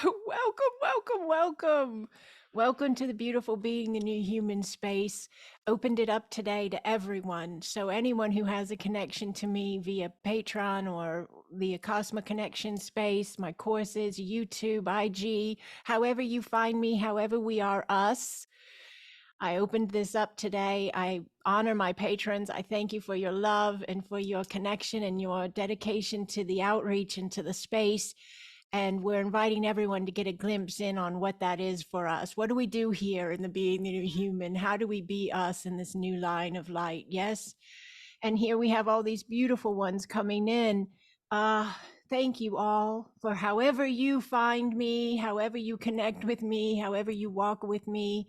So welcome. Welcome to the beautiful Being the New Human space. Opened it up today to everyone. So anyone who has a connection to me via Patreon or the Acasma connection space, my courses, YouTube, IG, however you find me, however we are us. I opened this up today. I honor my patrons. I thank you for your love and for your connection and your dedication to the outreach and to the space. And we're inviting everyone to get a glimpse in on what that is for us. What do we do here in the Being the New Human? How do we be us in this new line of light? Yes. And here we have all these beautiful ones coming in. Thank you all for however you find me, however you connect with me, however you walk with me.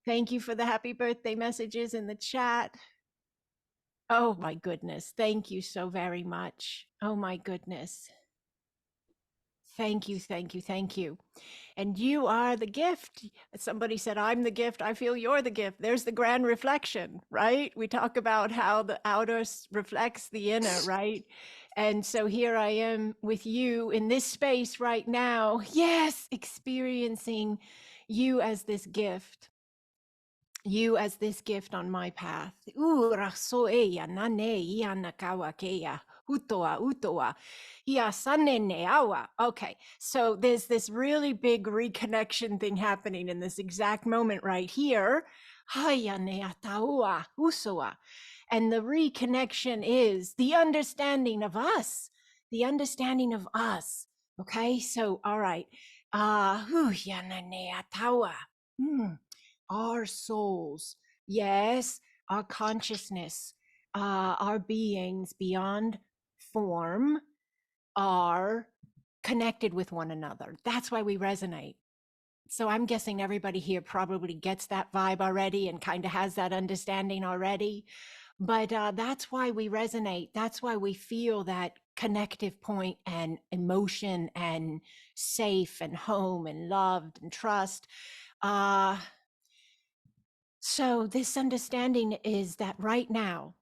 Thank you for the happy birthday messages in the chat. Oh my goodness. Thank you so very much. Oh my goodness. Thank you. And you are the gift. Somebody said, I'm the gift. I feel you're the gift. There's the grand reflection, right? We talk about how the outer reflects the inner, right? And so here I am with you in this space right now. Yes, experiencing you as this gift. You as this gift on my path. Rasoeya nane ia nakawakeya. Utoa. Ia sanene awa. Okay, so there's this really big reconnection thing happening in this exact moment right here. Haya ne ataua usoa. And the reconnection is the understanding of us. The understanding of us. Okay, so all right. Ya nane ataua. Our souls, yes, our consciousness, our beings beyond form are connected with one another. That's why we resonate. So I'm guessing everybody here probably gets that vibe already and kind of has that understanding already. But that's why we resonate. That's why we feel that connective point and emotion and safe and home and loved and trust. So this understanding is that right now,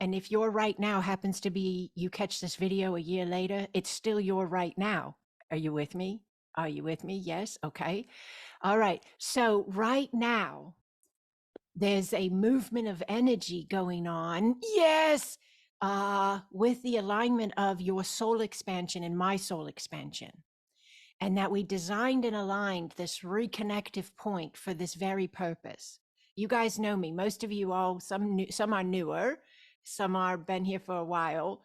and if your right now happens to be you catch this video a year later, it's still your right now. Are you with me? Are you with me? Yes. Okay. All right. So right now, there's a movement of energy going on. Yes. With the alignment of your soul expansion and my soul expansion. And that we designed and aligned this reconnective point for this very purpose. You guys know me. Most of you all, some are newer, some are been here for a while,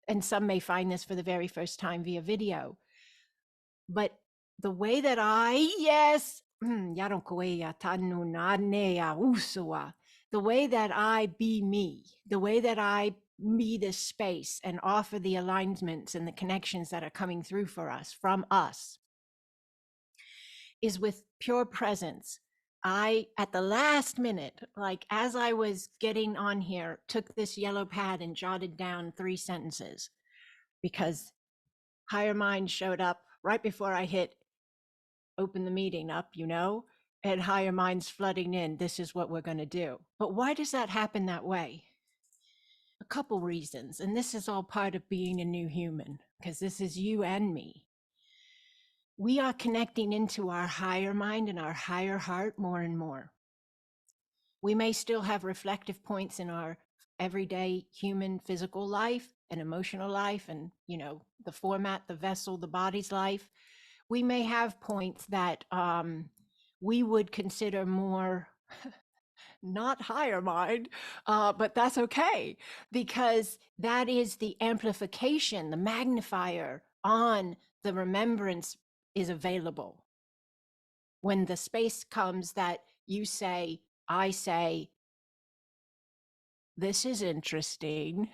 and some may find this for the very first time via video. But the way that the way that I be me, the way that I be this space and offer the alignments and the connections that are coming through for us, from us, is with pure presence. I, at the last minute, like as I was getting on here, took this yellow pad and jotted down 3 sentences because higher mind showed up right before I hit open the meeting up, and higher mind's flooding in. This is what we're going to do. But why does that happen that way? A couple reasons. And this is all part of being a new human, because this is you and me. We are connecting into our higher mind and our higher heart more and more. We may still have reflective points in our everyday human physical life and emotional life and, the format, the vessel, the body's life. We may have points that we would consider more not higher mind, but that's okay, because that is the amplification, the magnifier on the remembrance is available. When the space comes that you say, I say, this is interesting.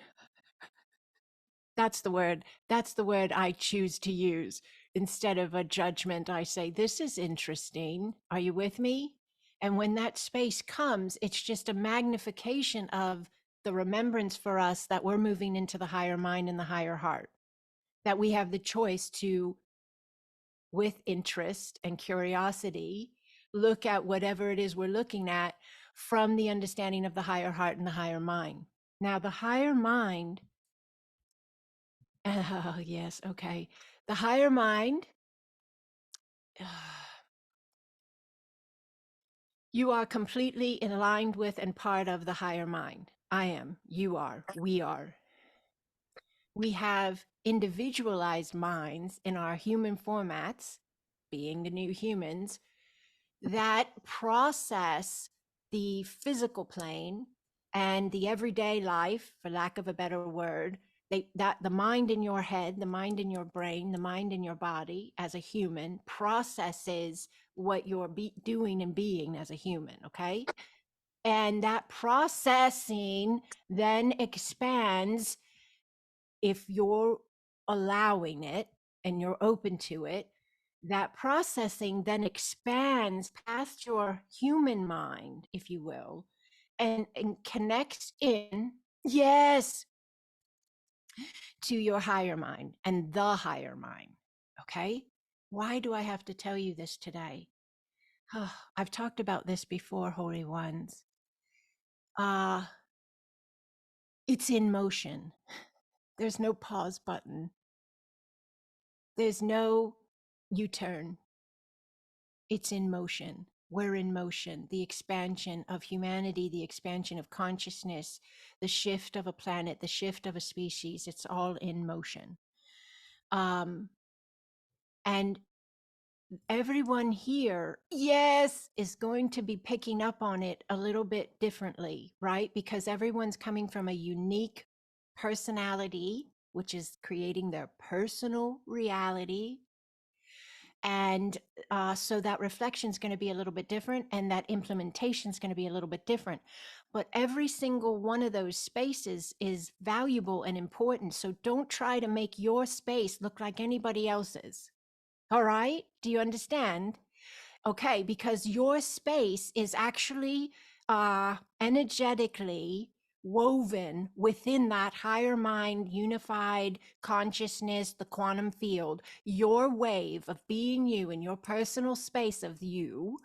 That's the word I choose to use. Instead of a judgment, I say, this is interesting. Are you with me? And when that space comes, it's just a magnification of the remembrance for us that we're moving into the higher mind and the higher heart, that we have the choice to, with interest and curiosity, look at whatever it is we're looking at from the understanding of the higher heart and the higher mind. Now, the higher mind, yes, okay. The higher mind You are completely aligned with and part of the higher mind. I am, you are, we are. We have individualized minds in our human formats, being the new humans, that process the physical plane and the everyday life, for lack of a better word. That the mind in your head, the mind in your brain, the mind in your body as a human processes what you're doing and being as a human, okay? And that processing then expands if you're allowing it and you're open to it. That processing then expands past your human mind, if you will, and connects in, yes, to your higher mind and the higher mind. Okay? Why do I have to tell you this today? Oh, I've talked about this before, Holy Ones. It's in motion. There's no pause button. There's no U-turn. It's in motion. We're in motion. The expansion of humanity, the expansion of consciousness, the shift of a planet, the shift of a species, it's all in motion. And everyone here, yes, is going to be picking up on it a little bit differently, right? Because everyone's coming from a unique personality, which is creating their personal reality. And so that reflection is going to be a little bit different, and that implementation is going to be a little bit different. But every single one of those spaces is valuable and important. So don't try to make your space look like anybody else's. All right? Do you understand? Okay, because your space is actually energetically woven within that higher mind, unified consciousness, the quantum field. Your wave of being you and your personal space of you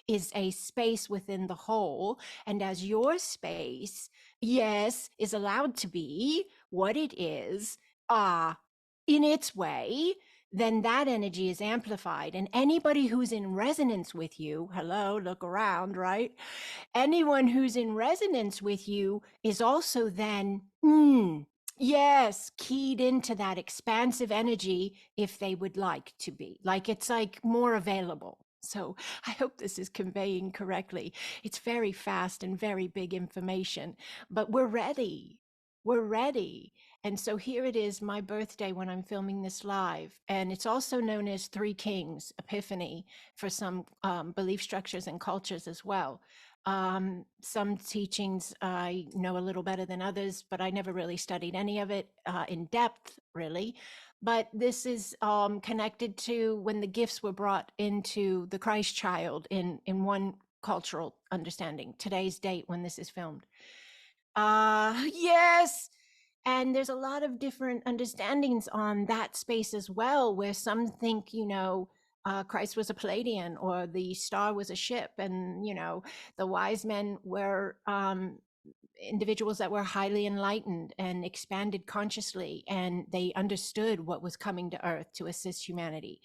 is a space within the whole. And as your space, yes, is allowed to be what it is, in its way, then that energy is amplified. And anybody who's in resonance with you, hello, look around, right? Anyone who's in resonance with you is also then, yes, keyed into that expansive energy if they would like to be. Like it's like more available. So I hope this is conveying correctly. It's very fast and very big information, but we're ready. We're ready. And so here it is, my birthday when I'm filming this live. And it's also known as Three Kings Epiphany for some belief structures and cultures as well. Some teachings I know a little better than others, but I never really studied any of it in depth, really. But this is connected to when the gifts were brought into the Christ child in one cultural understanding, today's date when this is filmed. Yes. And there's a lot of different understandings on that space as well, where some think, Christ was a Palladian or the star was a ship. And, the wise men were individuals that were highly enlightened and expanded consciously, and they understood what was coming to Earth to assist humanity.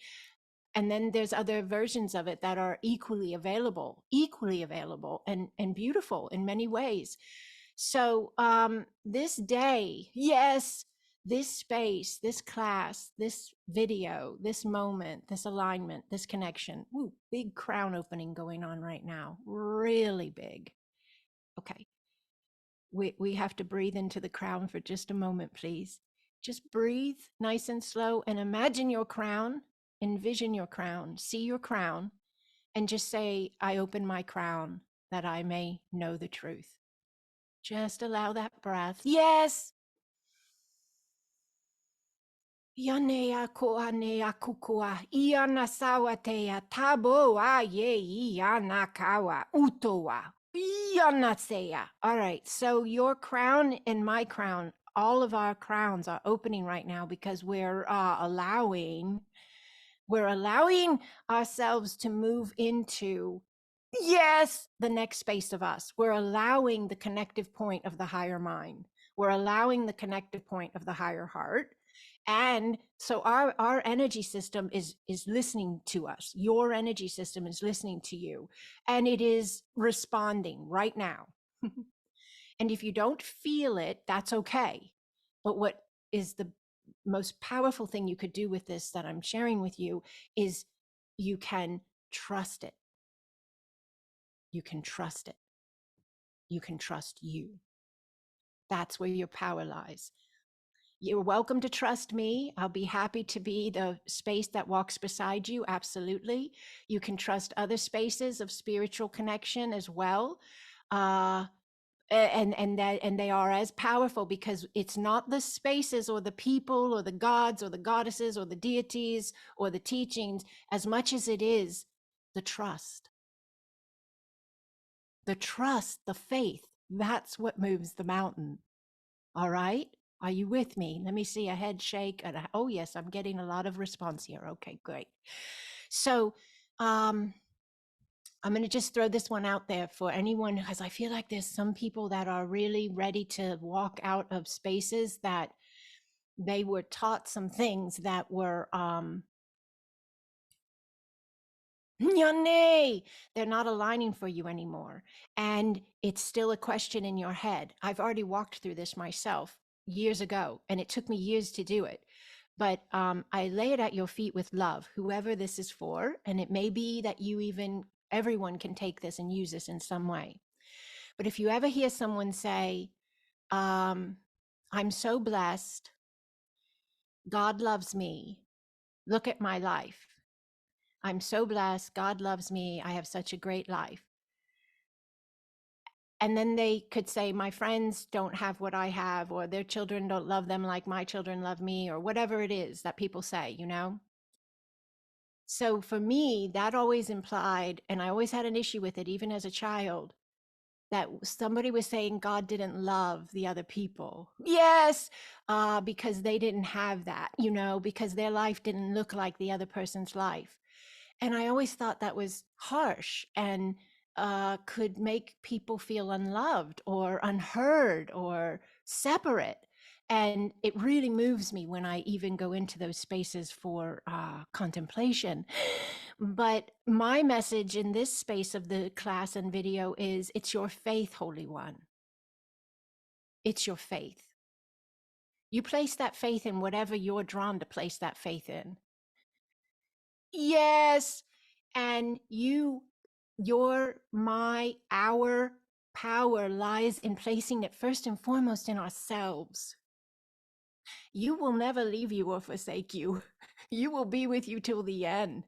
And then there's other versions of it that are equally available and beautiful in many ways. So this day, yes, this space, this class, this video, this moment, this alignment, this connection, big crown opening going on right now, really big. Okay, we have to breathe into the crown for just a moment, please. Just breathe nice and slow and imagine your crown, envision your crown, see your crown, and just say, I open my crown that I may know the truth. Just allow that breath. Yes. Yanea koanea kukua, iana sawatea tabo a ye iana kawa utoa. All right, so your crown and my crown, all of our crowns are opening right now because we're allowing ourselves to move into, yes, the next space of us. We're allowing the connective point of the higher mind. We're allowing the connective point of the higher heart. And so our energy system is listening to us. Your energy system is listening to you, and it is responding right now. And if you don't feel it, that's okay. But what is the most powerful thing you could do with this that I'm sharing with you is you can trust it. You can trust it. You can trust you. That's where your power lies. You're welcome to trust me. I'll be happy to be the space that walks beside you. Absolutely. You can trust other spaces of spiritual connection as well. And they are as powerful, because it's not the spaces or the people or the gods or the goddesses or the deities or the teachings as much as it is the trust. The trust, the faith, that's what moves the mountain. All right? Are you with me? Let me see a head shake. Oh, yes, I'm getting a lot of response here. Okay, great. So, I'm going to just throw this one out there for anyone, because I feel like there's some people that are really ready to walk out of spaces that they were taught some things that were Yane, they're not aligning for you anymore. And it's still a question in your head. I've already walked through this myself years ago, and it took me years to do it. But I lay it at your feet with love, whoever this is for. And it may be that everyone can take this and use this in some way. But if you ever hear someone say, I'm so blessed, God loves me, look at my life. I'm so blessed. God loves me. I have such a great life. And then they could say, my friends don't have what I have, or their children don't love them like my children love me, or whatever it is that people say, you know? So for me, that always implied, and I always had an issue with it, even as a child, that somebody was saying God didn't love the other people. Yes, because they didn't have that, you know, because their life didn't look like the other person's life. And I always thought that was harsh and could make people feel unloved or unheard or separate. And it really moves me when I even go into those spaces for contemplation. But my message in this space of the class and video is, it's your faith, Holy One. It's your faith. You place that faith in whatever you're drawn to place that faith in. Yes. And our power lies in placing it first and foremost in ourselves. You will never leave you or forsake you. You will be with you till the end.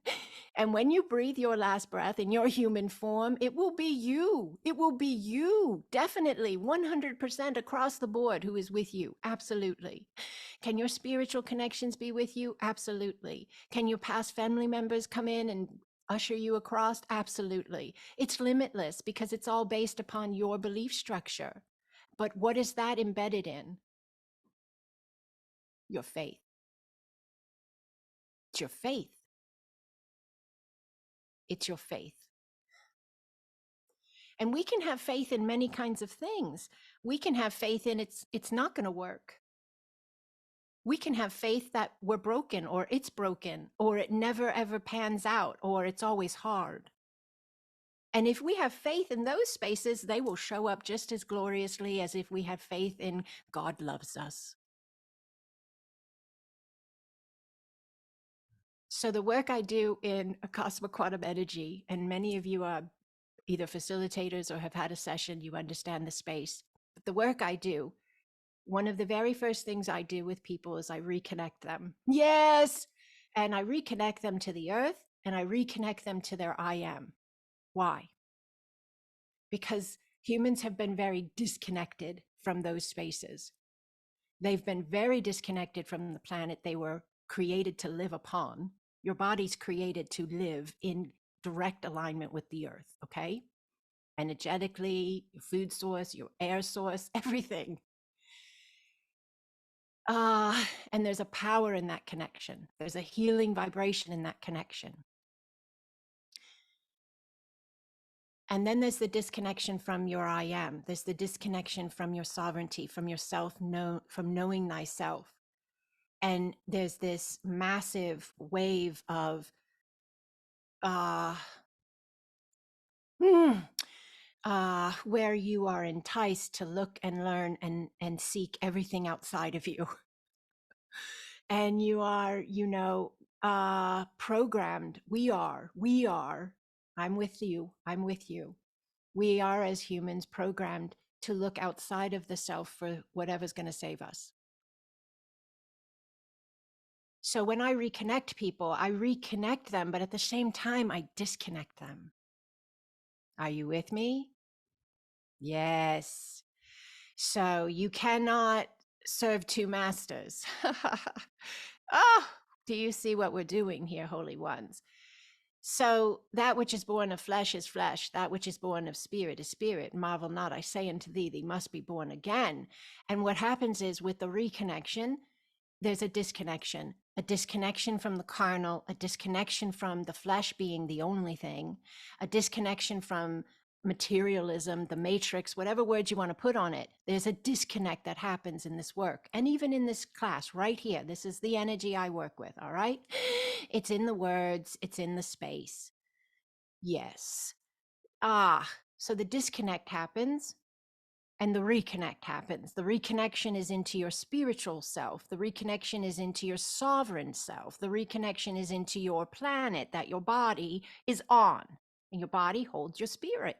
And when you breathe your last breath in your human form, it will be you. It will be you. Definitely 100% across the board who is with you. Absolutely. Can your spiritual connections be with you? Absolutely. Can your past family members come in and usher you across? Absolutely. It's limitless because it's all based upon your belief structure. But what is that embedded in? Your faith. It's your faith. It's your faith. And we can have faith in many kinds of things. We can have faith in it's not going to work. We can have faith that we're broken, or it's broken, or it never ever pans out, or it's always hard. And if we have faith in those spaces, they will show up just as gloriously as if we have faith in God loves us. So the work I do in Acasma Quantum Energy, and many of you are either facilitators or have had a session, you understand the space. But the work I do, one of the very first things I do with people is I reconnect them. Yes. And I reconnect them to the earth, and I reconnect them to their I am. Why? Because humans have been very disconnected from those spaces. They've been very disconnected from the planet they were created to live upon. Your body's created to live in direct alignment with the earth, okay? Energetically, your food source, your air source, everything. And there's a power in that connection. There's a healing vibration in that connection. And then there's the disconnection from your I am. There's the disconnection from your sovereignty, from yourself, from knowing thyself. And there's this massive wave of uh, mm, where you are enticed to look and learn and seek everything outside of you. And you are, programmed. We are, I'm with you. We are, as humans, programmed to look outside of the self for whatever's going to save us. So when I reconnect people, I reconnect them, but at the same time, I disconnect them. Are you with me? Yes. So you cannot serve two masters. Oh, do you see what we're doing here, holy ones? So that which is born of flesh is flesh. That which is born of spirit is spirit. Marvel not, I say unto thee, thee must be born again. And what happens is with the reconnection, there's a disconnection from the carnal, a disconnection from the flesh being the only thing, a disconnection from materialism, the matrix, whatever words you want to put on it. There's a disconnect that happens in this work. And even in this class right here, this is the energy I work with. All right. It's in the words, it's in the space. Yes. So the disconnect happens and the reconnect happens. The reconnection is into your spiritual self. The reconnection is into your sovereign self. The reconnection is into your planet that your body is on. And your body holds your spirit,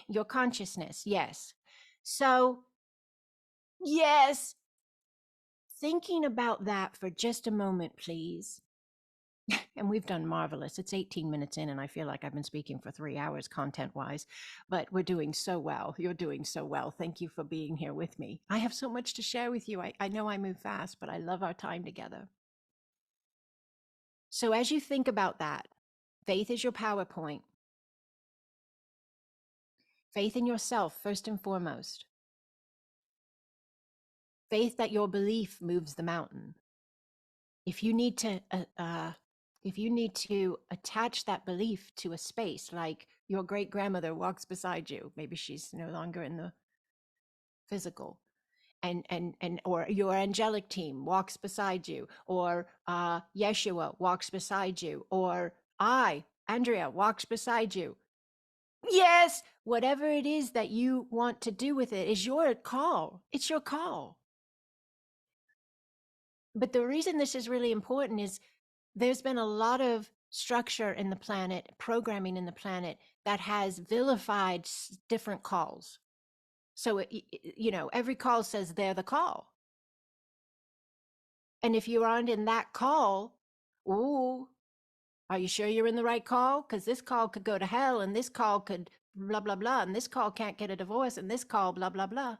your consciousness. Yes. So, yes, thinking about that for just a moment, please. And we've done marvelous. It's 18 minutes in, and I feel like I've been speaking for 3 hours content wise, but we're doing so well. You're doing so well. Thank you for being here with me. I have so much to share with you. I know I move fast, but I love our time together. So, as you think about that, faith is your PowerPoint. Faith in yourself, first and foremost. Faith that your belief moves the mountain. If you need to, if you need to attach that belief to a space, like your great grandmother walks beside you, maybe she's no longer in the physical, and or your angelic team walks beside you, or Yeshua walks beside you, or Andrea, walks beside you. Yes, whatever it is that you want to do with it is your call. It's your call. But the reason this is really important is there's been a lot of structure in the planet, programming in the planet that has vilified different calls. So, every call says they're the call. And if you aren't in that call, ooh, are you sure you're in the right call? Because this call could go to hell, and this call could blah, blah, blah, and this call can't get a divorce, and this call blah, blah, blah.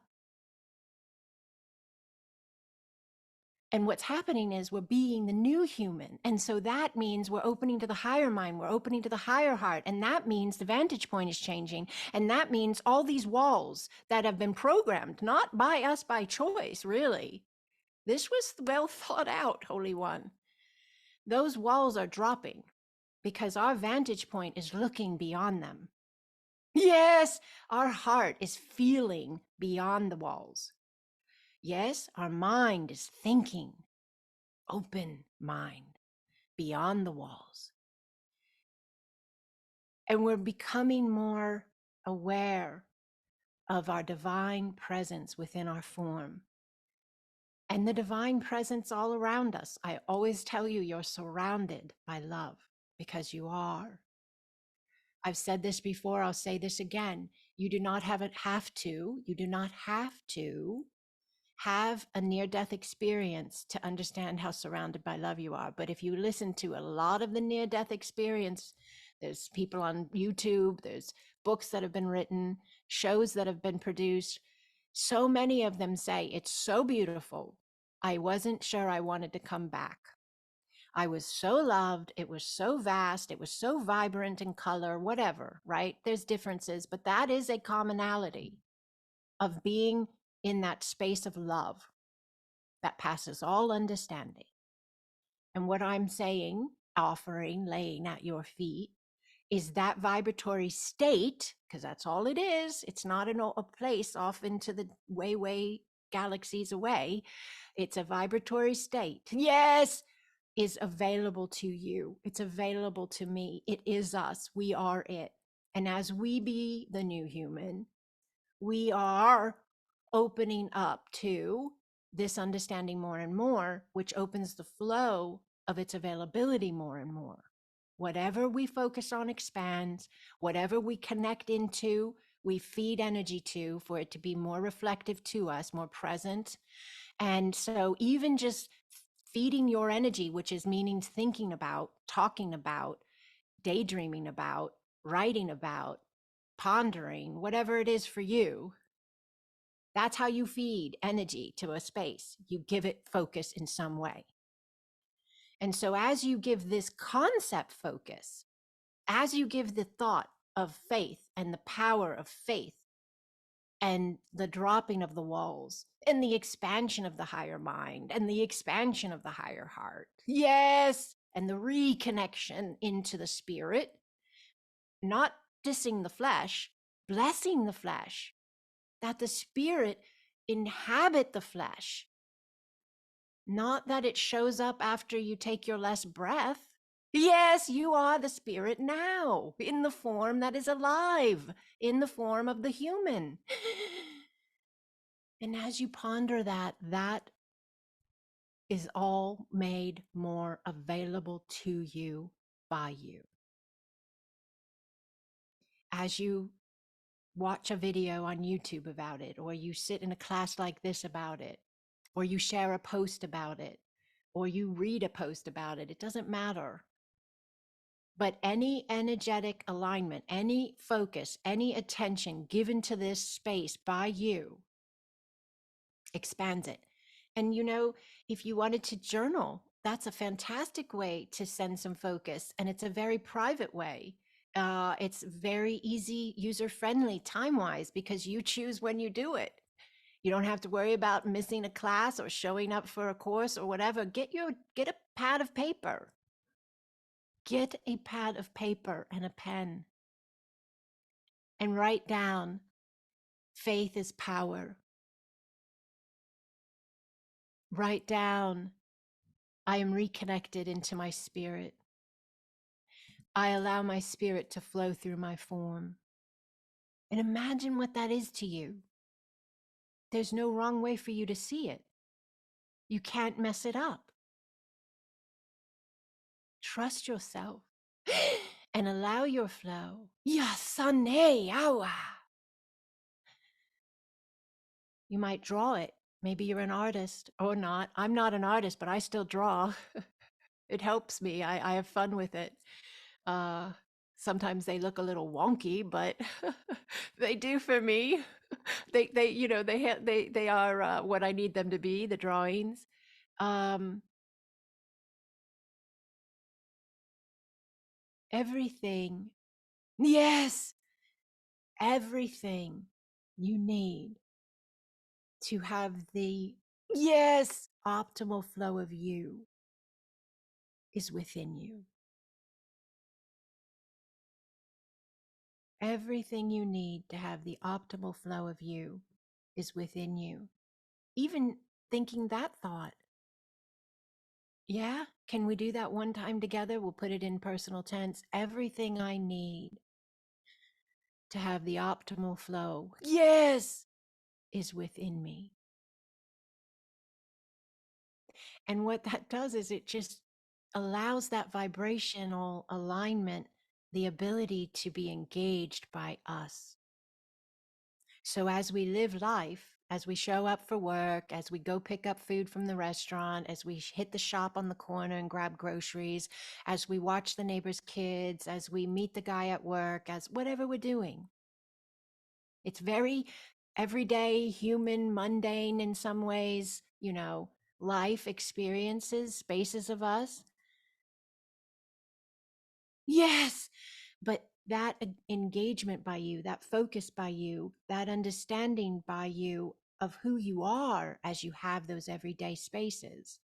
And what's happening is we're being the new human. And so that means we're opening to the higher mind, we're opening to the higher heart. And that means the vantage point is changing. And that means all these walls that have been programmed, not by us by choice, really. This was well thought out, Holy One. Those walls are dropping because our vantage point is looking beyond them. Yes, our heart is feeling beyond the walls. Yes, our mind is thinking. Open mind beyond the walls. And we're becoming more aware of our divine presence within our form and the divine presence all around us. I always tell you, you're surrounded by love because you are. I've said this before, I'll say this again. You do not have to have a near-death experience to understand how surrounded by love you are. But if you listen to a lot of the near-death experience, there's people on YouTube, there's books that have been written, shows that have been produced. So many of them say, it's so beautiful. I wasn't sure I wanted to come back. I was so loved. It was so vast. It was so vibrant in color, whatever, right? There's differences, but that is a commonality of being in that space of love that passes all understanding. And what I'm saying, offering, laying at your feet, is that vibratory state, because that's all it is. It's not a place off into the way galaxies away. It's a vibratory state. Yes, is available to you. It's available to me. It is us. We are it. And as we be the new human, we are opening up to this understanding more and more, which opens the flow of its availability more and more. Whatever we focus on expands, whatever we connect into, we feed energy to for it to be more reflective to us, more present. And so, even just feeding your energy, which is meaning thinking about, talking about, daydreaming about, writing about, pondering, whatever it is for you, that's how you feed energy to a space. You give it focus in some way. And so, as you give this concept focus, as you give the thought of faith and the power of faith and the dropping of the walls and the expansion of the higher mind and the expansion of the higher heart, yes, and the reconnection into the spirit, not dissing the flesh, blessing the flesh, that the spirit inhabit the flesh, not that it shows up after you take your last breath. Yes, you are the spirit now, in the form that is alive, in the form of the human. And as you ponder that, that is all made more available to you by you. As you watch a video on YouTube about it, or you sit in a class like this about it, or you share a post about it, or you read a post about it, it doesn't matter. But any energetic alignment, any focus, any attention given to this space by you expands it. And if you wanted to journal, that's a fantastic way to send some focus. And it's a very private way. It's very easy, user-friendly, time-wise, because you choose when you do it. You don't have to worry about missing a class or showing up for a course or whatever. Get a pad of paper. Get a pad of paper and a pen and write down, faith is power. Write down, I am reconnected into my spirit. I allow my spirit to flow through my form. And imagine what that is to you. There's no wrong way for you to see it. You can't mess it up. Trust yourself and allow your flow. Yasane awa. You might draw it. Maybe you're an artist or not. I'm not an artist, but I still draw. It helps me. I have fun with it. Sometimes they look a little wonky, but they do for me. They are what I need them to be, the drawings. Everything. Yes, everything you need to have the, yes, optimal flow of you is within you. Everything you need to have the optimal flow of you is within you. Even thinking that thought. Yeah, can we do that one time together? We'll put it in personal tense. Everything I need to have the optimal flow, yes, is within me. And what that does is it just allows that vibrational alignment, the ability to be engaged by us. So as we live life, as we show up for work, as we go pick up food from the restaurant, as we hit the shop on the corner and grab groceries, as we watch the neighbor's kids, as we meet the guy at work, as whatever we're doing, it's very everyday, human, mundane in some ways, life experiences, spaces of us. Yes, but that engagement by you, that focus by you, that understanding by you of who you are as you have those everyday spaces,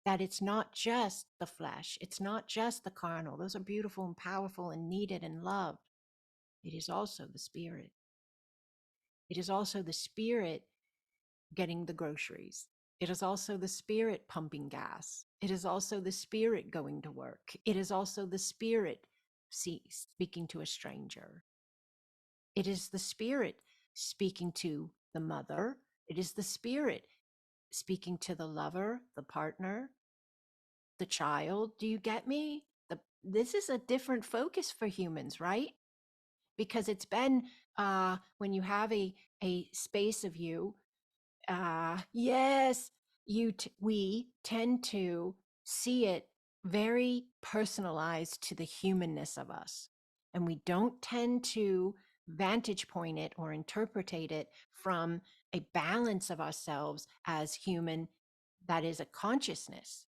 that it's not just the flesh, it's not just the carnal. Those are beautiful and powerful and needed and loved. It is also the spirit. It is also the spirit getting the groceries. It is also the spirit pumping gas. It is also the spirit going to work. It is also the spirit speaking to a stranger. It is the spirit speaking to the mother. It is the spirit speaking to the lover, the partner, the child. Do you get me? This is a different focus for humans, right? Because it's been when you have a space of you, yes, we tend to see it very personalized to the humanness of us, and we don't tend to vantage point it or interpretate it from a balance of ourselves as human that is a consciousness.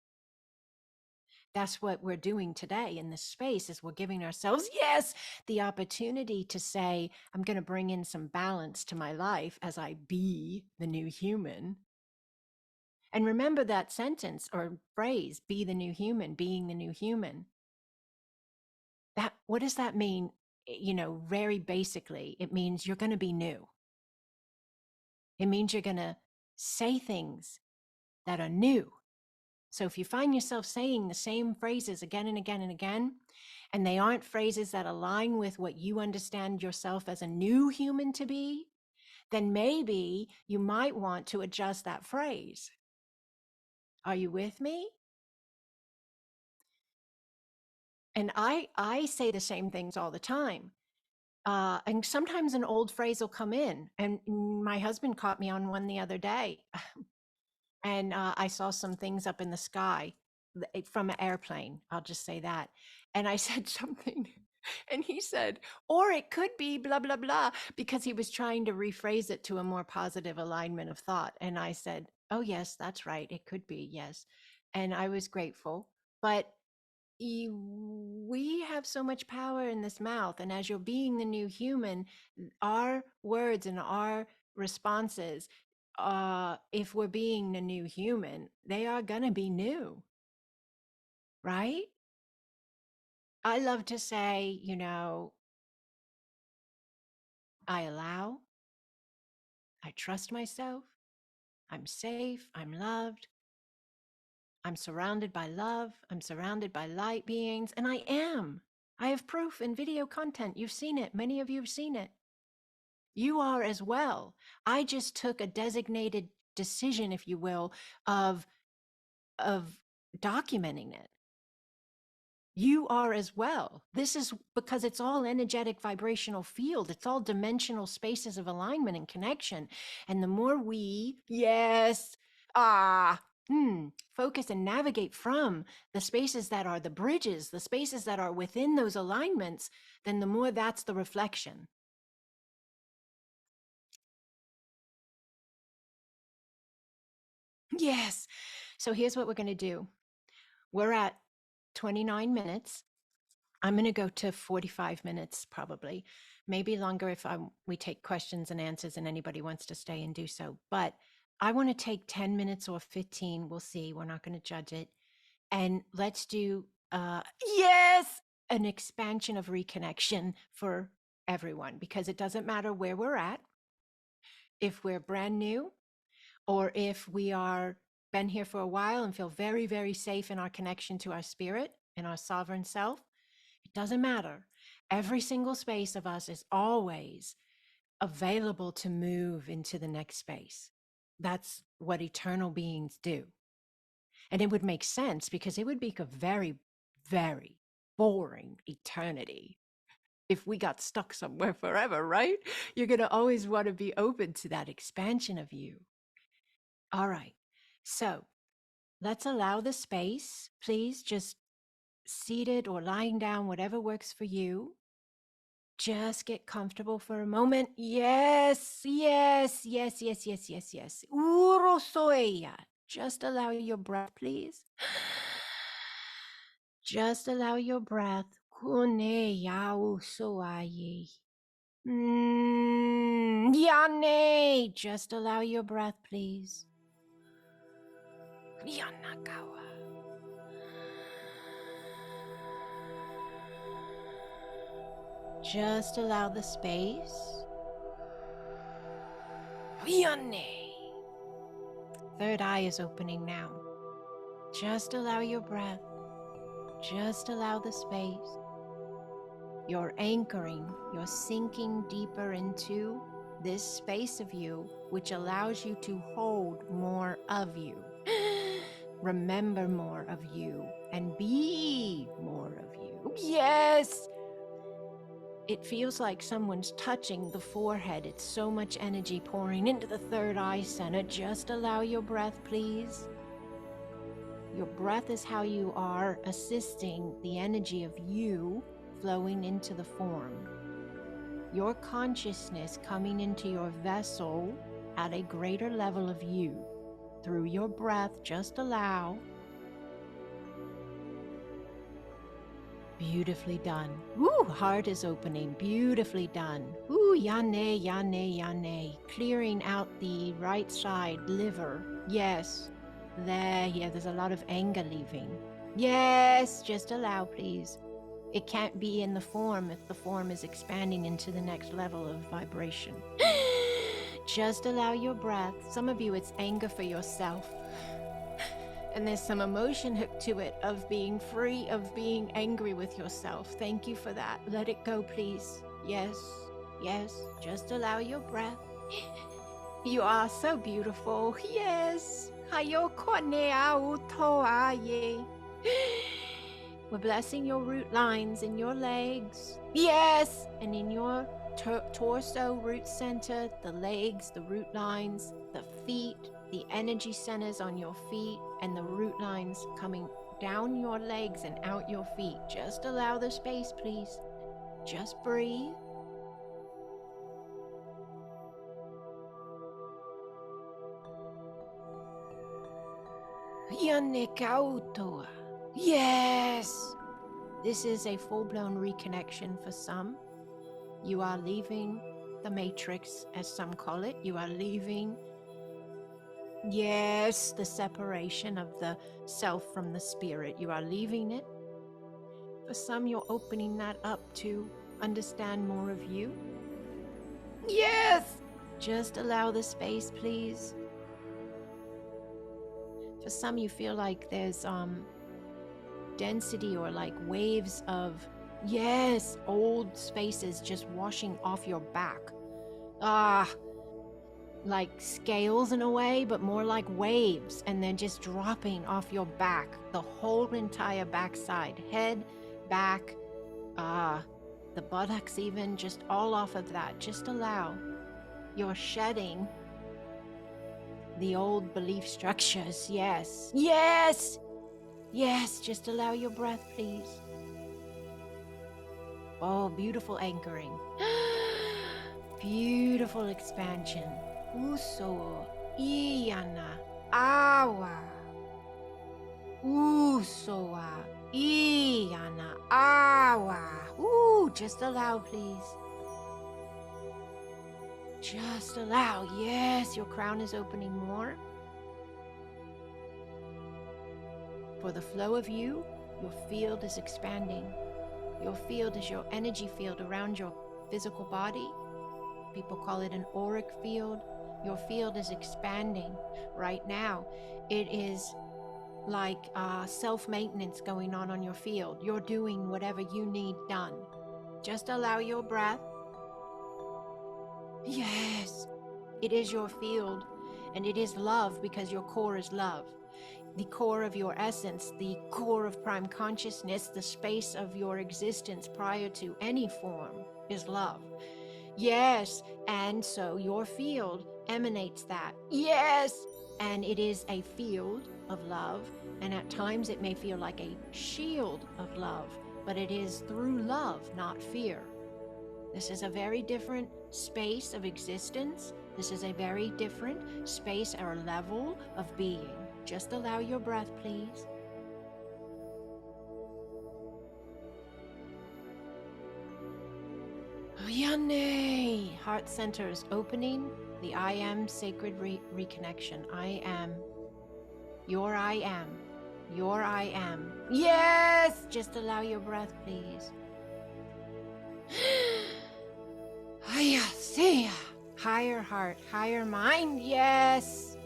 That's what we're doing today in this space, is we're giving ourselves, yes, the opportunity to say, I'm going to bring in some balance to my life as I be the new human. And remember that sentence or phrase, be the new human, being the new human. That, what does that mean? Very basically, it means you're going to be new. It means you're going to say things that are new. So if you find yourself saying the same phrases again and again and again, and they aren't phrases that align with what you understand yourself as a new human to be, then maybe you might want to adjust that phrase. Are you with me? And I say the same things all the time. And sometimes an old phrase will come in. And my husband caught me on one the other day. And I saw some things up in the sky from an airplane. I'll just say that. And I said something, and he said, or it could be blah, blah, blah, because he was trying to rephrase it to a more positive alignment of thought. And I said, oh, yes, that's right. It could be, yes. And I was grateful. But we have so much power in this mouth. And as you're being the new human, our words and our responses, if we're being the new human, they are going to be new, right? I love to say, I allow, I trust myself, I'm safe, I'm loved, I'm surrounded by love, I'm surrounded by light beings, and I am. I have proof in video content. You've seen it. Many of you have seen it. You are as well. I just took a designated decision, if you will, of documenting it. You are as well. This is because it's all energetic vibrational field. It's all dimensional spaces of alignment and connection. And the more we, yes, focus and navigate from the spaces that are the bridges, the spaces that are within those alignments, then the more that's the reflection. Yes. So here's what we're going to do. We're at 29 minutes. I'm going to go to 45 minutes, probably, maybe longer if we take questions and answers and anybody wants to stay and do so. But I want to take 10 minutes or 15. We'll see. We're not going to judge it. And let's do, yes, an expansion of reconnection for everyone, because it doesn't matter where we're at. If we're brand new, or if we are been here for a while and feel very, very safe in our connection to our spirit and our sovereign self, it doesn't matter. Every single space of us is always available to move into the next space. That's what eternal beings do. And it would make sense because it would be a very, very boring eternity if we got stuck somewhere forever, right? You're going to always want to be open to that expansion of you. All right. So let's allow the space. Please, just seated or lying down, whatever works for you. Just get comfortable for a moment. Yes, yes, yes, yes, yes, yes, yes. Urosoya. Just allow your breath, please. Just allow your breath. Kune yao soaye. Yane. Just allow your breath, please. Yanakawa. Just allow the space. Yane. Third eye is opening now. Just allow your breath. Just allow the space. You're anchoring, you're sinking deeper into this space of you, which allows you to hold more of you. Remember more of you and be more of you. Yes! It feels like someone's touching the forehead. It's so much energy pouring into the third eye center. Just allow your breath, please. Your breath is how you are assisting the energy of you flowing into the form. Your consciousness coming into your vessel at a greater level of you. Through your breath, just allow. Beautifully done. Ooh, heart is opening. Beautifully done. Ooh, yane, yane, yane. Clearing out the right side liver. Yes. There's a lot of anger leaving. Yes, just allow, please. It can't be in the form if the form is expanding into the next level of vibration. Just allow your breath. Some of you, it's anger for yourself. And there's some emotion hooked to it of being free, of being angry with yourself. Thank you for that. Let it go, please. Yes, yes. Just allow your breath. You are so beautiful. Yes. We're blessing your root lines in your legs. Yes. And in your torso, root center, the legs, the root lines, the feet, the energy centers on your feet, and the root lines coming down your legs and out your feet. Just allow the space, please. Just breathe. Yes! This is a full-blown reconnection for some. You are leaving the matrix, as some call it. You are leaving, yes, the separation of the self from the spirit. You are leaving it. For some, you're opening that up to understand more of you. Yes! Just allow the space, please. For some, you feel like there's density or like waves of, yes, old spaces just washing off your back. Like scales in a way, but more like waves, and they're just dropping off your back, the whole entire backside, head, back, the buttocks even, just all off of that. Just allow. You're shedding the old belief structures. Yes. Yes! Yes, just allow your breath, please. Oh, beautiful anchoring. Beautiful expansion. Uso, Iana, Awa. Usoa, Iana, Awa. Ooh, just allow, please. Just allow. Yes, your crown is opening more. For the flow of you, your field is expanding. Your field is your energy field around your physical body. People call it an auric field. Your field is expanding right now. It is like self-maintenance going on your field. You're doing whatever you need done. Just allow your breath. Yes, it is your field, and it is love because your core is love. The core of your essence, the core of prime consciousness, the space of your existence prior to any form is love. Yes, and so your field emanates that. Yes, and it is a field of love, and at times it may feel like a shield of love, but it is through love, not fear. This is a very different space of existence. This is a very different space or level of being. Just allow your breath, please. Yane! Heart center is opening. The I am sacred reconnection. I am. Your I am. Your I am. Yes! Just allow your breath, please. Higher heart, higher mind. Yes.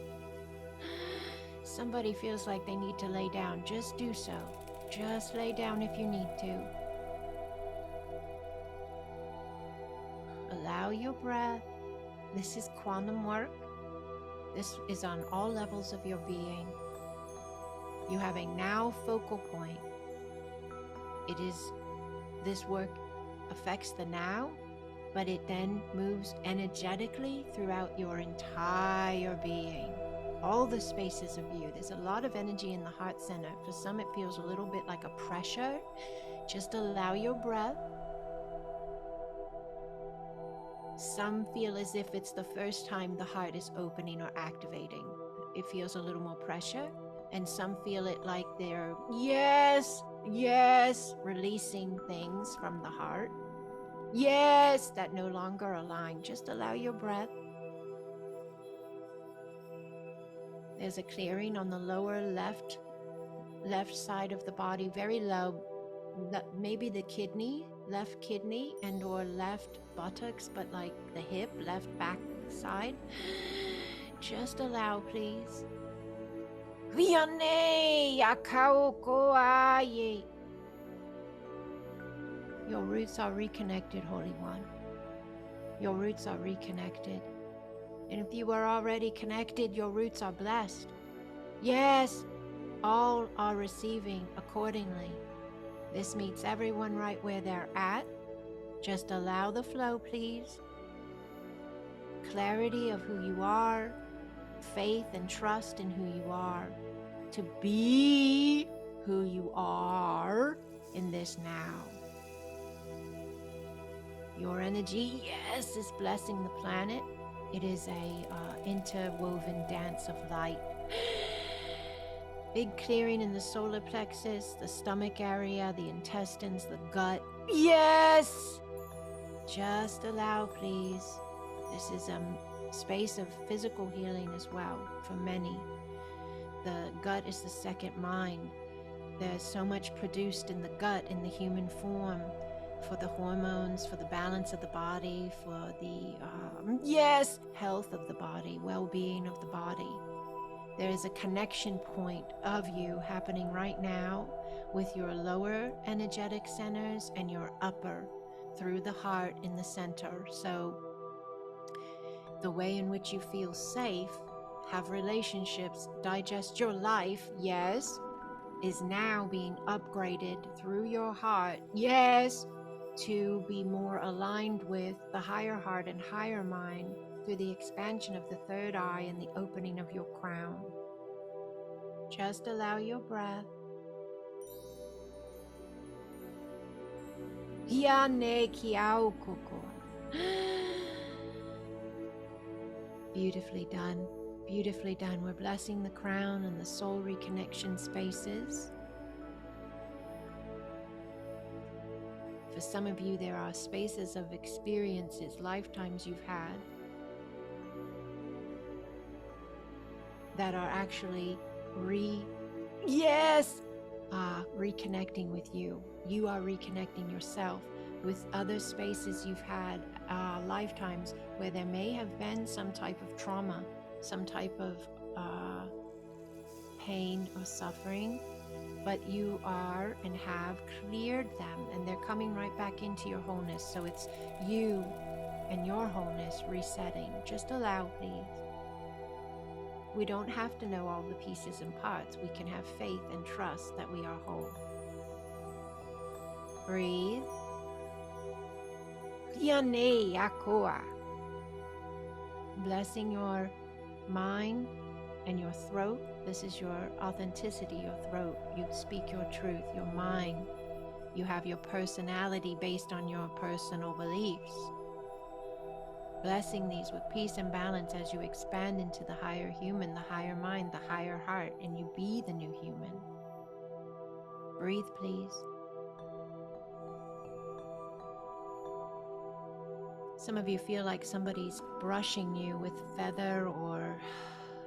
somebody feels like they need to lay down, just do so. Just lay down if you need to. Allow your breath. This is quantum work. This is on all levels of your being. You have a now focal point. This work affects the now, but it then moves energetically throughout your entire being. All the spaces of you. There's a lot of energy in the heart center. For some, it feels a little bit like a pressure. Just allow your breath. Some feel as if it's the first time the heart is opening or activating. It feels a little more pressure. And some feel it like they're, yes, releasing things from the heart. Yes, that no longer align. Just allow your breath. There's a clearing on the lower left side of the body, very low. Maybe the kidney, left kidney, and or left buttocks, but like the hip, left back side. Just allow, please. Your roots are reconnected, Holy One. Your roots are reconnected. And if you were already connected, your roots are blessed. Yes, all are receiving accordingly. This meets everyone right where they're at. Just allow the flow, please. Clarity of who you are, faith and trust in who you are, to be who you are in this now. Your energy, yes, is blessing the planet. It is a interwoven dance of light. Big clearing in the solar plexus, the stomach area, the intestines, the gut. Yes! Just allow, please. This is a space of physical healing as well for many. The gut is the second mind. There's so much produced in the gut in the human form for the hormones, for the balance of the body, for the, health of the body, well-being of the body. There is a connection point of you happening right now with your lower energetic centers and your upper through the heart in the center. So the way in which you feel safe, have relationships, digest your life, yes, is now being upgraded through your heart, yes, to be more aligned with the higher heart and higher mind through the expansion of the third eye and the opening of your crown. Just allow your breath. Beautifully done. Beautifully done. We're blessing the crown and the soul reconnection spaces. For some of you, there are spaces of experiences, lifetimes you've had, that are actually reconnecting with you. You are reconnecting yourself with other spaces you've had, lifetimes where there may have been some type of trauma, some type of pain or suffering, but you are and have cleared them, and they're coming right back into your wholeness. So it's you and your wholeness resetting. Just allow, please. We don't have to know all the pieces and parts. We can have faith and trust that we are whole. Breathe. Blessing your mind and your throat. This is your authenticity, your throat. You speak your truth, your mind. You have your personality based on your personal beliefs. Blessing these with peace and balance as you expand into the higher human, the higher mind, the higher heart, and you be the new human. Breathe, please. Some of you feel like somebody's brushing you with feather or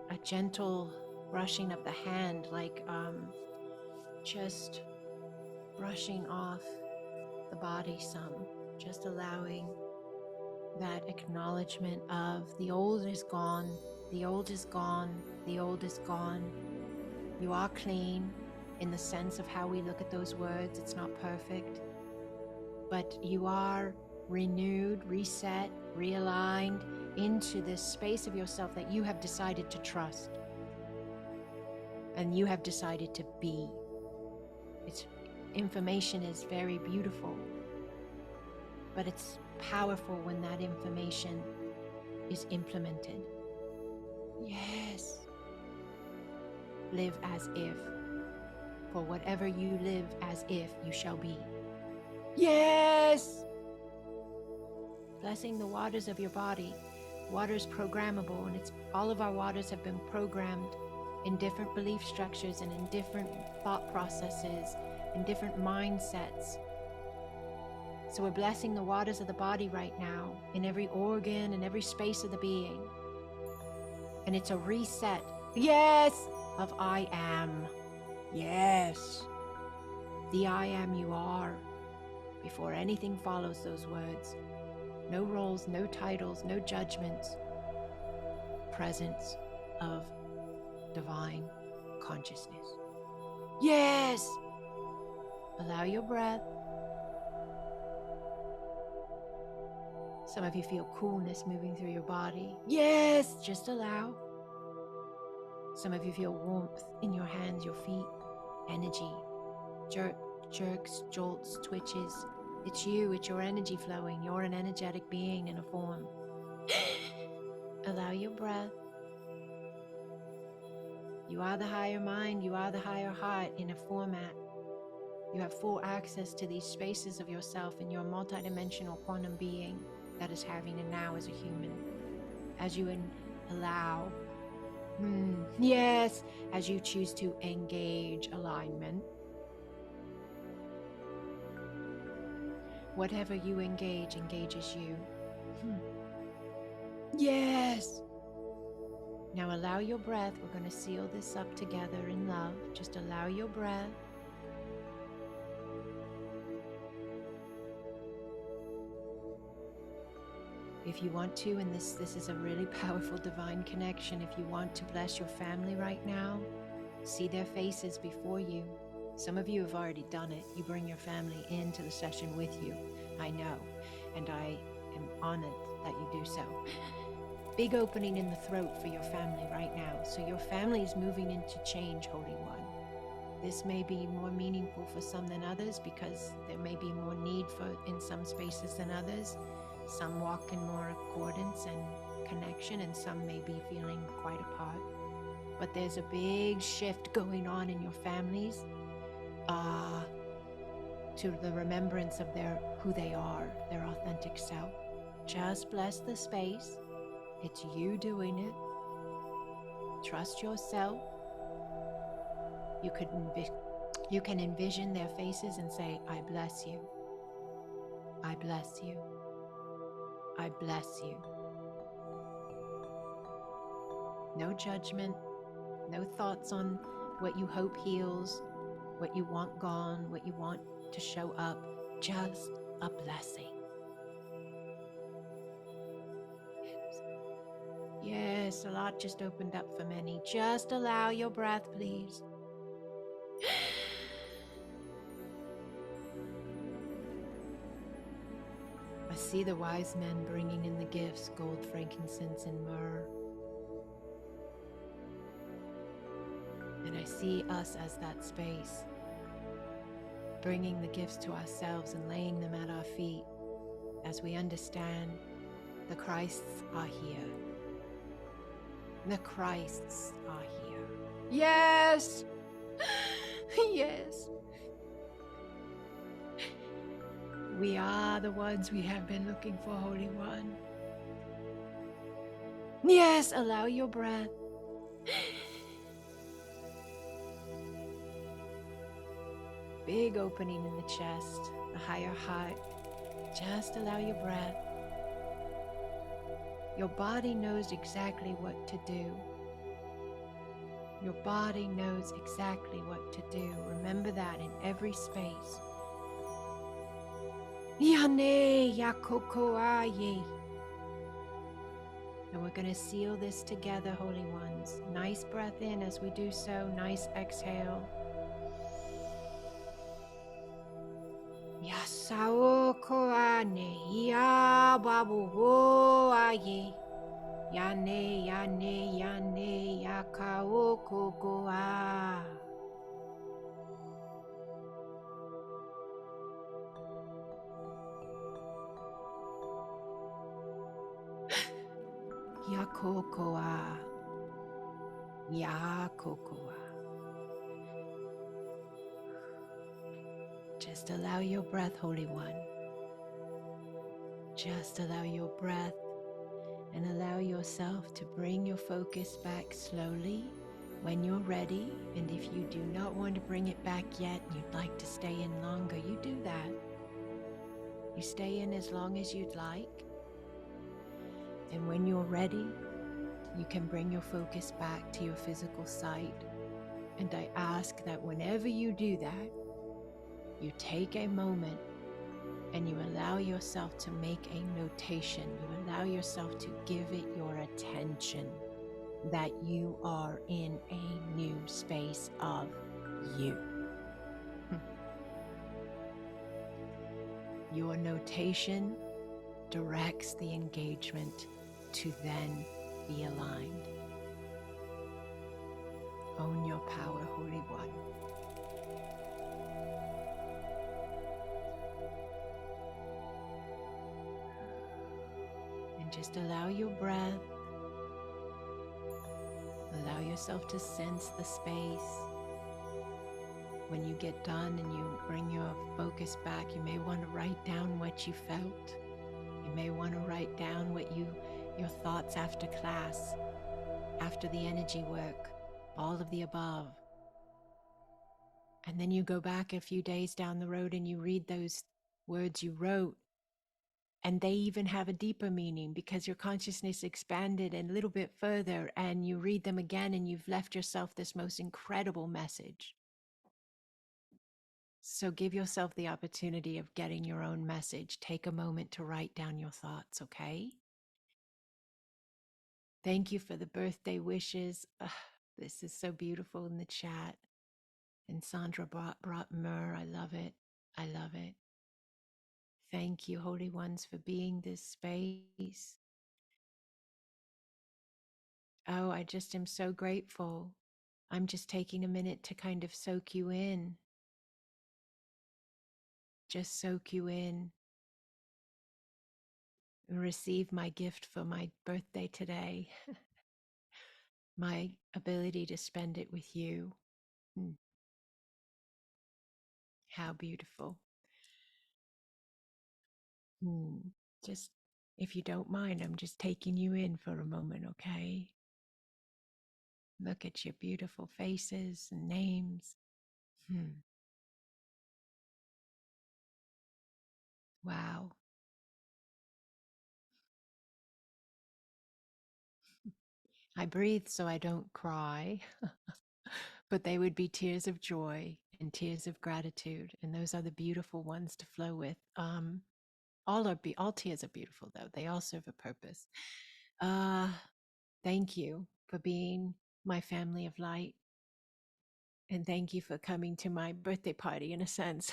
a gentle brushing of the hand, like just brushing off the body some, just allowing that acknowledgement of the old is gone, the old is gone, the old is gone. You are clean in the sense of how we look at those words. It's not perfect, but you are renewed, reset, realigned into this space of yourself that you have decided to trust and you have decided to be. It's information is very beautiful, but it's powerful when that information is implemented. Yes. Live as if. For whatever you live as if, you shall be. Yes! Blessing the waters of your body. Water is programmable, and all of our waters have been programmed in different belief structures and in different thought processes, in different mindsets. So we're blessing the waters of the body right now, in every organ and every space of the being. And it's a reset, yes, of I am. Yes. The I am you are. Before anything follows those words. No roles, no titles, no judgments. Presence of divine consciousness. Yes! Allow your breath. Some of you feel coolness moving through your body. Yes! Just allow. Some of you feel warmth in your hands, your feet, energy, jerks, jolts, twitches. It's you, it's your energy flowing. You're an energetic being in a form. Allow your breath. You are the higher mind, you are the higher heart in a format. You have full access to these spaces of yourself in your multidimensional quantum being that is having a now as a human. As you allow, yes, as you choose to engage alignment. Whatever you engage, engages you. Yes! Now allow your breath. We're going to seal this up together in love. Just allow your breath. If you want to, and this is a really powerful divine connection, if you want to bless your family right now, see their faces before you. Some of you have already done it. You bring your family into the session with you. I know, and I am honored that you do so. Big opening in the throat for your family right now. So your family is moving into change, Holy One. This may be more meaningful for some than others because there may be more need for in some spaces than others. Some walk in more accordance and connection, and some may be feeling quite apart. But there's a big shift going on in your families to the remembrance of who they are, their authentic self. Just bless the space. It's you doing it. Trust yourself. You can envision their faces and say, I bless you. I bless you. I bless you. No judgment, no thoughts on what you hope heals, what you want gone, what you want to show up. Just a blessing. Yes, a lot just opened up for many. Just allow your breath, please. I see the wise men bringing in the gifts, gold, frankincense, and myrrh. And I see us as that space, bringing the gifts to ourselves and laying them at our feet as we understand the Christs are here. The Christs are here. Yes! Yes! We are the ones we have been looking for, Holy One. Yes, allow your breath. Big opening in the chest, the higher heart. Just allow your breath. Your body knows exactly what to do. Your body knows exactly what to do. Remember that in every space. Yane yakoko aye. And we're going to seal this together, Holy Ones. Nice breath in as we do so. Nice exhale. Yasao koane ya babu ho aye. Yane yane yane yakao kokoa. Yakokoa. Yakokoa. Just allow your breath, Holy One. Just allow your breath and allow yourself to bring your focus back slowly when you're ready. And if you do not want to bring it back yet, you'd like to stay in longer, you do that. You stay in as long as you'd like. And when you're ready, you can bring your focus back to your physical sight. And I ask that whenever you do that, you take a moment and you allow yourself to make a notation. You allow yourself to give it your attention that you are in a new space of you. Your notation directs the engagement to then be aligned. Own your power, Holy One. And just allow your breath, allow yourself to sense the space. When you get done and you bring your focus back, you may want to write down what you felt. You may want to write down your thoughts after class, after the energy work, all of the above. And then you go back a few days down the road and you read those words you wrote. And they even have a deeper meaning because your consciousness expanded a little bit further, and you read them again and you've left yourself this most incredible message. So give yourself the opportunity of getting your own message. Take a moment to write down your thoughts, okay? Thank you for the birthday wishes. This is so beautiful in the chat. And Sandra brought myrrh. I love it. I love it. Thank you, Holy Ones, for being this space. Oh, I just am so grateful. I'm just taking a minute to kind of soak you in. Just soak you in. And receive my gift for my birthday today. My ability to spend it with you. How beautiful. Just, if you don't mind, I'm just taking you in for a moment, okay? Look at your beautiful faces and names. Wow. I breathe so I don't cry, but they would be tears of joy and tears of gratitude, and those are the beautiful ones to flow with. All tears are beautiful, though. They all serve a purpose. Thank you for being my family of light, and thank you for coming to my birthday party, in a sense.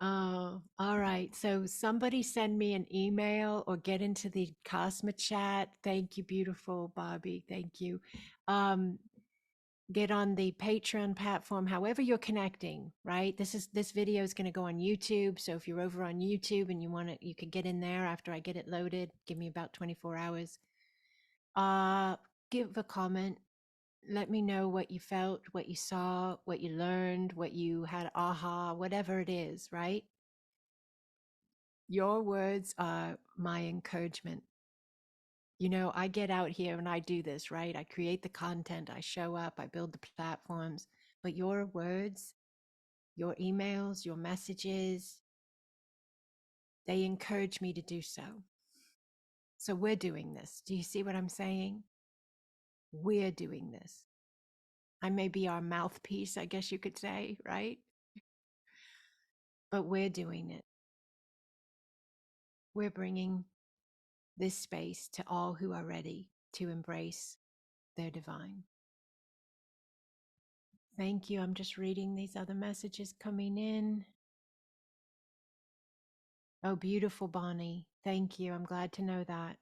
Oh, all right. So somebody send me an email or get into the Acasma chat. Thank you, beautiful Bobby. Thank you. Get on the Patreon platform, however you're connecting, right? This video is going to go on YouTube. So if you're over on YouTube and you could get in there after I get it loaded. Give me about 24 hours. Give a comment. Let me know what you felt, what you saw, what you learned, what you had aha, whatever it is, right? Your words are my encouragement. You know, I get out here and I do this, right? I create the content, I show up, I build the platforms, but your words, your emails, your messages, they encourage me to do so. So we're doing this. Do you see what I'm saying? We're doing this. I may be our mouthpiece, I guess you could say, right? But we're doing it. we're bringing this space to all who are ready to embrace their divine. Thank you. I'm just reading these other messages coming in. Oh, beautiful, Bonnie. Thank you. I'm glad to know that.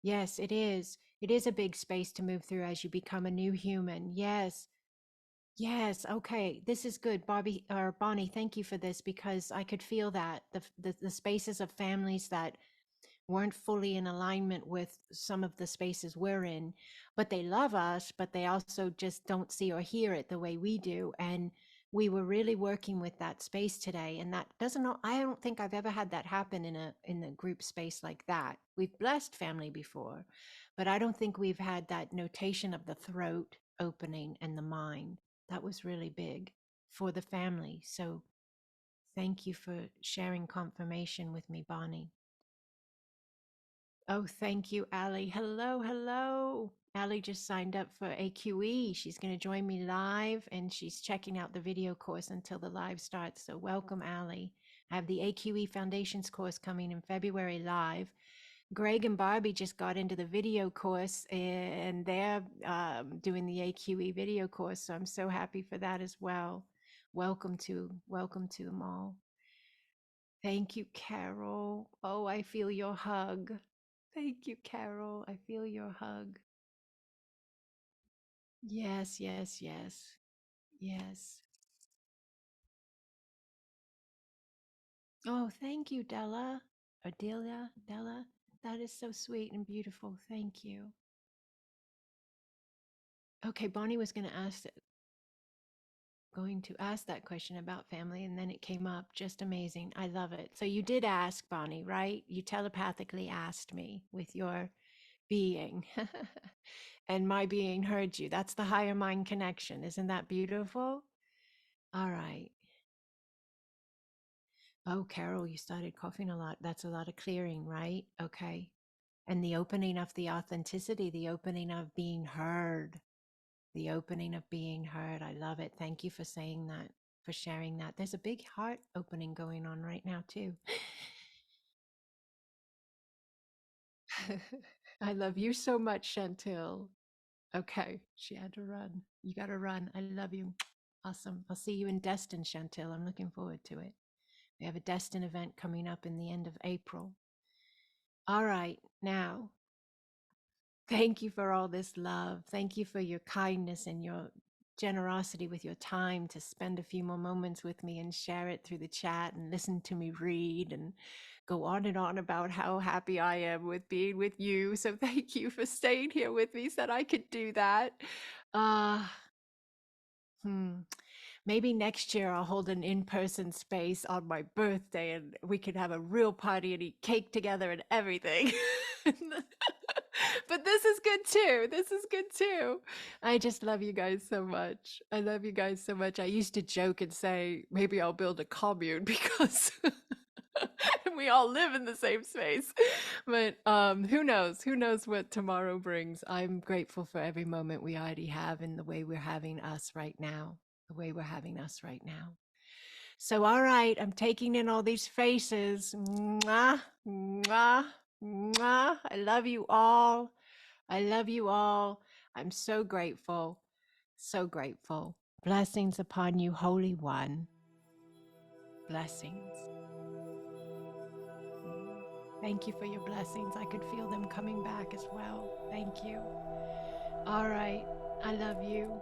Yes, it is. It is a big space to move through as you become a new human. Yes. Yes. Okay. This is good, Bobby or Bonnie. Thank you for this because I could feel that the spaces of families that weren't fully in alignment with some of the spaces we're in, but they love us, but they also just don't see or hear it the way we do. And we were really working with that space today. And that doesn't, I don't think I've ever had that happen in a group space like that. We've blessed family before, but I don't think we've had that notation of the throat opening and the mind. That was really big for the family. So thank you for sharing confirmation with me, Bonnie. Oh, thank you, Allie. Hello, hello. Allie just signed up for AQE. She's going to join me live and she's checking out the video course until the live starts. So, welcome, Allie. I have the AQE Foundations course coming in February live. Greg and Barbie just got into the video course and they're doing the AQE video course. So, I'm so happy for that as well. Welcome to them all. Thank you, Carol. Oh, I feel your hug. Thank you, Carol. I feel your hug. Yes, yes, yes, yes. Oh, thank you, Della. Or Delia, Della. That is so sweet and beautiful. Thank you. Okay, Bonnie was going to ask that question about family, and then it came up. Just amazing. I love it. So you did ask, Bonnie, right? You telepathically asked me with your being. And my being heard you. That's the higher mind connection. Isn't that beautiful? All right. Oh, Carol, you started coughing a lot. That's a lot of clearing, right? Okay. And the opening of the authenticity, the opening of being heard, the opening of being heard. I love it. Thank you for saying that, for sharing that. There's a big heart opening going on right now, too. I love you so much, Chantil. Okay, she had to run. You got to run. I love you. Awesome. I'll see you in Destin, Chantil. I'm looking forward to it. We have a Destin event coming up in the end of April. All right, now, thank you for all this love. Thank you for your kindness and your generosity with your time to spend a few more moments with me and share it through the chat and listen to me read and go on and on about how happy I am with being with you. So thank you for staying here with me so that I could do that. Uh, hmm. Maybe next year I'll hold an in-person space on my birthday and we could have a real party and eat cake together and everything. But this is good too. This is good too. I just love you guys so much. I love you guys so much. I used to joke and say maybe I'll build a commune because we all live in the same space. But who knows? Who knows what tomorrow brings? I'm grateful for every moment we already have and the way we're having us right now. The way we're having us right now. So, all right, I'm taking in all these faces. Mwah, mwah, mwah. I love you all. I love you all. I'm so grateful. So grateful. Blessings upon you, Holy One. Blessings. Thank you for your blessings. I could feel them coming back as well. Thank you. All right. I love you.